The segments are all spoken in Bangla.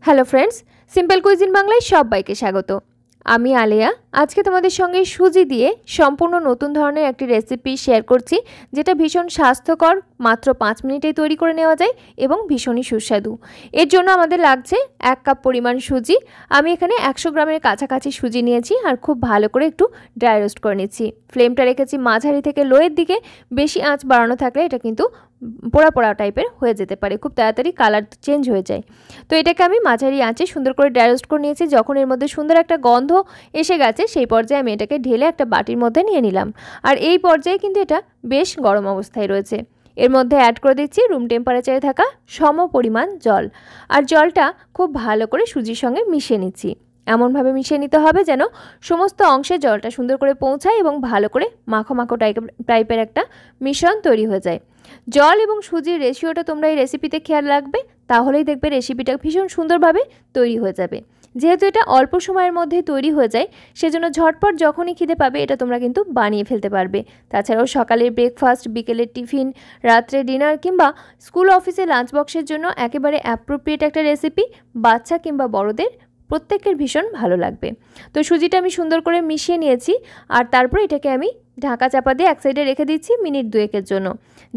হ্যালো ফ্রেন্ডস, সিম্পল কুইজিন বাংলায় সবাইকে স্বাগত। আমি আলেয়া। আজকে তোমাদের সঙ্গে সুজি দিয়ে সম্পূর্ণ নতুন ধরনের একটি রেসিপি শেয়ার করছি, যেটা ভীষণ স্বাস্থ্যকর, মাত্র 5 মিনিটেই তৈরি করে নেওয়া যায় এবং ভীষণই সুস্বাদু। এর জন্য আমাদের লাগছে 1 কাপ পরিমাণ সুজি। আমি এখানে 100 গ্রামের কাছাকাছি সুজি নিয়েছি আর খুব ভালো করে একটু ড্রাই রোস্ট করে নিচ্ছি। ফ্লেমটা রেখেছি মাঝারি থেকে লোয়ের দিকে। বেশি আঁচ বাড়ানো থাকলে এটা কিন্তু পোড়া পোড়া টাইপের হয়ে যেতে পারে, খুব তাড়াতাড়ি কালার চেঞ্জ হয়ে যায়। তো এটাকে আমি মাঝারি আঁচে সুন্দর করে ড্রাই রোস্ট করে নিয়েছি। যখন এর মধ্যে সুন্দর একটা গন্ধ এসে গেছে, সেই পর্যায়ে আমি এটাকে ঢেলে একটা বাটির মধ্যে নিয়ে নিলাম। আর এই পর্যায়ে কিন্তু এটা বেশ গরম অবস্থায় রয়েছে। এর মধ্যে অ্যাড করে দিচ্ছি রুম টেম্পারেচারে থাকা সম পরিমাণ জল। আর জলটা খুব ভালো করে সুজির সঙ্গে মিশিয়ে নিচ্ছি। এমনভাবে মিশিয়ে নিতে হবে যেন সমস্ত অংশে জলটা সুন্দর করে পৌঁছায় এবং ভালো করে মাখো মাখো টাইপের একটা মিশ্রণ তৈরি হয়ে যায়। জল এবং সুজির রেশিওটা তোমরা এই রেসিপিতে খেয়াল রাখবে, তাহলেই দেখবে রেসিপিটা ভীষণ সুন্দরভাবে তৈরি হয়ে যাবে। যেহেতু এটা অল্প সময়ের মধ্যে তৈরি হয়ে যায়, সেজন্য ঝটপট যখনই খিদে পাবে এটা তোমরা কিন্তু বানিয়ে ফেলতে পারবে। তাছাড়াও সকালের ব্রেকফাস্ট, বিকেলের টিফিন, রাত্রে ডিনার কিংবা স্কুল অফিসে লাঞ্চ বক্সের জন্য একেবারে অ্যাপ্রোপ্রিয়েট একটা রেসিপি। বাচ্চা কিংবা বড়দের প্রত্যেকের ভীষণ ভালো লাগবে। তো সুজিটা আমি সুন্দর করে মিশিয়ে নিয়েছি আর তারপরে এটাকে আমি ঢাকা চাপা দিয়ে এক সাইডে রেখে দিচ্ছি মিনিট 2-এর জন্য,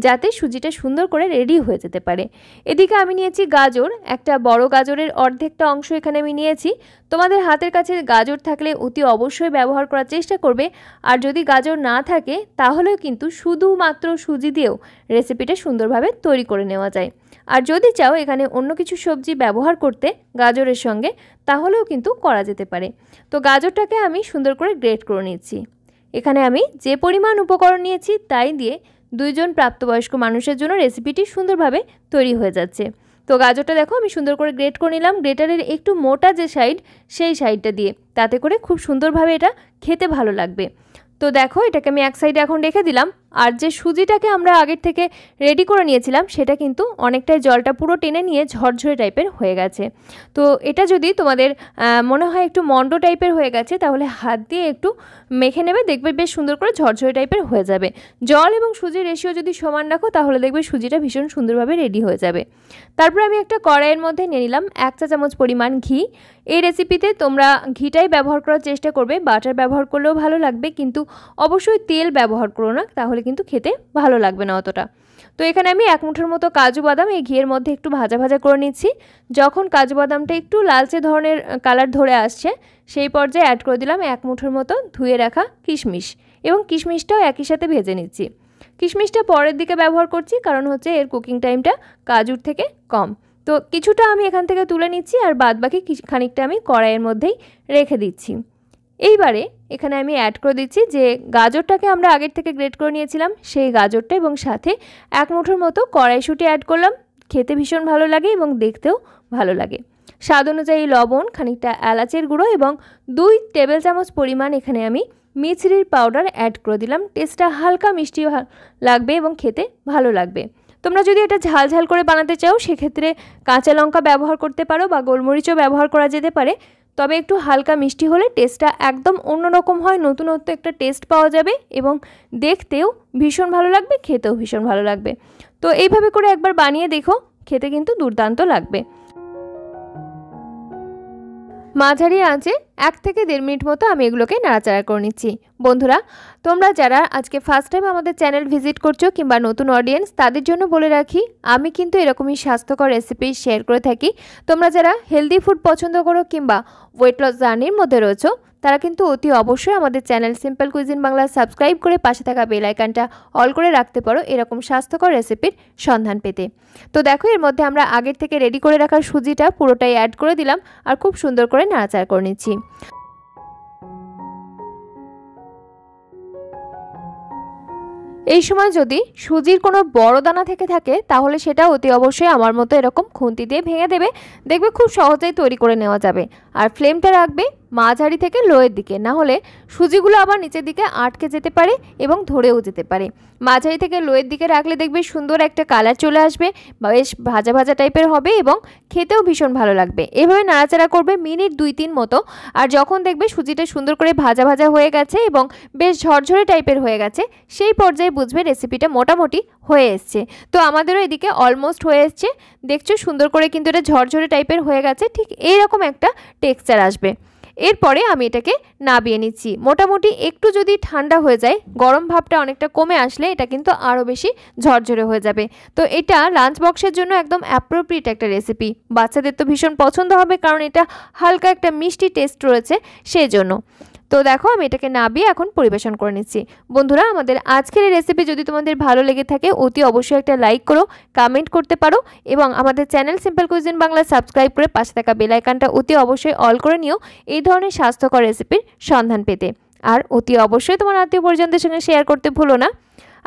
যাতে সুজিটা সুন্দর করে রেডি হয়ে যেতে পারে। এদিকে আমি নিয়েছি গাজর, একটা বড় গাজরের অর্ধেকটা অংশ এখানে আমি নিয়েছি। তোমাদের হাতের কাছে গাজর থাকলে অতি অবশ্যই ব্যবহার করার চেষ্টা করবে। আর যদি গাজর না থাকে তাহলেও কিন্তু শুধুমাত্র সুজি দিয়েও রেসিপিটা সুন্দরভাবে তৈরি করে নেওয়া যায়। আর যদি চাও এখানে অন্য কিছু সবজি ব্যবহার করতে গাজরের সঙ্গে, তাহলেও কিন্তু করা যেতে পারে। তো গাজরটাকে আমি সুন্দর করে গ্রেট করে নিচ্ছি। এখানে আমি যে পরিমাণ উপকরণ নিয়েছি তাই দিয়ে 2 জন প্রাপ্তবয়স্ক মানুষের জন্য রেসিপিটি সুন্দরভাবে তৈরি হয়ে যাচ্ছে। তো গাজরটা দেখো আমি সুন্দর করে গ্রেট করে নিলাম, গ্রেটারের একটু মোটা যে সাইড সেই সাইডটা দিয়ে, তাতে করে খুব সুন্দরভাবে এটা খেতে ভালো লাগবে। তো দেখো এটাকে আমি এক সাইডে এখন রেখে দিলাম। আর যে সুজিটাকে আমরা আগের থেকে রেডি করে নিয়েছিলাম সেটা কিন্তু অনেকটাই জলটা পুরো টেনে নিয়ে ঝরঝরে টাইপের হয়ে গেছে। তো এটা যদি তোমাদের মনে হয় একটু মন্ড টাইপের হয়ে গেছে, তাহলে হাত দিয়ে একটু মেখে নেবে, দেখবে বেশ সুন্দর করে ঝরঝরে টাইপের হয়ে যাবে। জল এবং সুজির রেশিও যদি সমান রাখো তাহলে দেখবে সুজিটা ভীষণ সুন্দরভাবে রেডি হয়ে যাবে। তারপর আমি একটা কড়াইয়ের মধ্যে নিয়ে নিলাম 1 চা চামচ পরিমাণ ঘি। এই রেসিপিতে তোমরা ঘিটাই ব্যবহার করার চেষ্টা করবে, বাটার ব্যবহার করলেও ভালো লাগবে, কিন্তু অবশ্যই তেল ব্যবহার করো না, তাহলে কিন্তু খেতে ভালো লাগবে না অতটা। তো এখানে আমি 1 মুঠোর মতো কাজু বাদাম এই ঘিয়ের মধ্যে একটু ভাজা ভাজা করে নিচ্ছি। যখন কাজু বাদামটা একটু লালচে ধরনের কালার ধরে আসছে, সেই পর্যায়ে অ্যাড করে দিলাম 1 মুঠোর মতো ধুয়ে রাখা কিশমিশ, এবং কিশমিশটাও একই সাথে ভেজে নিচ্ছি। কিশমিশটা পরের দিকে ব্যবহার করছি, কারণ হচ্ছে এর কুকিং টাইমটা কাজুর থেকে কম। তো কিছুটা আমি এখান থেকে তুলে নিচ্ছি আর বাদবাকি খানিকটা আমি কড়াইয়ের মধ্যেই রেখে দিচ্ছি। এইবারে এখানে আমি অ্যাড করে দিচ্ছি যে গাজরটাকে আমরা আগের থেকে গ্রেট করে নিয়েছিলাম সেই গাজরটা, এবং সাথে 1 মুঠোর মতো কড়াইশুঁটি অ্যাড করলাম। খেতে ভীষণ ভালো লাগে এবং দেখতেও ভালো লাগে। স্বাদ অনুযায়ী লবণ, খানিকটা এলাচের গুঁড়ো এবং 2 টেবিল চামচ পরিমাণ এখানে আমি মিছরির পাউডার অ্যাড করে দিলাম। টেস্টটা হালকা মিষ্টি লাগবে এবং খেতে ভালো লাগবে। তোমরা যদি এটা ঝাল ঝাল করে বানাতে চাও সেক্ষেত্রে কাঁচা লঙ্কা ব্যবহার করতে পারো বা গোলমরিচও ব্যবহার করা যেতে পারে, তবে একটু হালকা মিষ্টি হলে টেস্টটা একদম অন্যরকম হয়, নতুনত্ব একটা টেস্ট পাওয়া যাবে এবং দেখতেও ভীষণ ভালো লাগবে, খেতেও ভীষণ ভালো লাগবে। তো এইভাবে করে একবার বানিয়ে দেখো, খেতে কিন্তু দুর্দান্ত লাগবে। মাঝারি আঁচে 1 থেকে 1.5 মিনিট মতো আমি এগুলোকে নাড়াচাড়া করে নিচ্ছি। বন্ধুরা, তোমরা যারা আজকে ফার্স্ট টাইম আমাদের চ্যানেল ভিজিট করছো কিংবা নতুন অডিয়েন্স, তাদের জন্য বলে রাখি আমি কিন্তু এরকমই স্বাস্থ্যকর রেসিপি শেয়ার করে থাকি। তোমরা যারা হেলদি ফুড পছন্দ করো কিংবা ওয়েট লস জার্নির মধ্যে রয়েছো, তারা কিন্তু অতি অবশ্যই আমাদের channel simple cuisine Bangla subscribe করে পাশে থাকা বেল আইকনটা অল করে রাখতে পারো এরকম স্বাস্থ্যকর রেসিপির সন্ধান পেতে। তো দেখো এর মধ্যে আমরা আগের থেকে রেডি করে রাখা সুজিটা পুরোটাই অ্যাড করে দিলাম আর খুব সুন্দর করে নাড়াচাড়া করে নিচ্ছি। এই সময় যদি সুজির কোনো বড় দানা থেকে থাকে তাহলে সেটা অতি অবশ্যই আমার মতো এরকম খুন্তি দিয়ে ভেঙে দেবে, দেখবে খুব সহজেই তৈরি করে নেওয়া যাবে। আর ফ্লেমটা রাখবে মাঝারি থেকে লোয়ের দিকে, না হলে সুজিগুলো আবার নিচের দিকে আটকে যেতে পারে এবং ধরেও যেতে পারে। মাঝারি থেকে লোয়ের দিকে রাখলে দেখবে সুন্দর একটা কালার চলে আসবে, বেশ ভাজা ভাজা টাইপের হবে এবং খেতেও ভীষণ ভালো লাগবে। এভাবে নাড়াচাড়া করবে মিনিট 2-3 মতো। আর যখন দেখবে সুজিটা সুন্দর করে ভাজা ভাজা হয়ে গেছে এবং বেশ ঝরঝরে টাইপের হয়ে গেছে, সেই পর্যায়ে বুঝবে রেসিপিটা মোটামুটি হয়ে এসছে। তো আমাদেরও এদিকে অলমোস্ট হয়ে এসছে, দেখছো সুন্দর করে কিন্তু এটা ঝরঝরে টাইপের হয়ে গেছে, ঠিক এইরকম একটা টেক্সচার আসবে। এরপরে আমি এটাকে নাবিয়ে নিচ্ছি। মোটামুটি একটু যদি ঠান্ডা হয়ে যায়, গরম ভাবটা অনেকটা কমে আসলে এটা কিন্তু আরও বেশি ঝরঝরে হয়ে যাবে। তো এটা লাঞ্চ বক্সের জন্য একদম অ্যাপ্রোপ্রিয়েট একটা রেসিপি। বাচ্চাদের তো ভীষণ পছন্দ হবে, কারণ এটা হালকা একটা মিষ্টি টেস্ট রয়েছে সেই জন্য। তো দেখো আমি এটাকে নাবিয়ে এখন পরিবেশন করে নিচ্ছি। বন্ধুরা, আমাদের আজকের এই রেসিপি যদি তোমাদের ভালো লেগে থাকে অতি অবশ্যই একটা লাইক করো, কমেন্ট করতে পারো এবং আমাদের channel simple cuisine Bangla subscribe করে পাশে থাকা বেল আইকনটা অতি অবশ্যই অল করে নিও এই ধরনের স্বাস্থ্যকর রেসিপির সন্ধান পেতে। আর অতি অবশ্যই তোমার আত্মীয় পরিজনদের সঙ্গে শেয়ার করতে ভুলো না।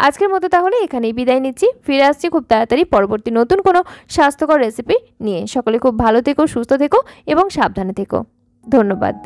আজকের মতো তাহলে এখানেই বিদায় নিচ্ছি। ফিরে আসছি খুব তাড়াতাড়ি পরবর্তী নতুন কোনো স্বাস্থ্যকর রেসিপি নিয়ে। সকলে খুব ভালো থেকো, সুস্থ থেকো এবং সাবধানে থেকো। ধন্যবাদ।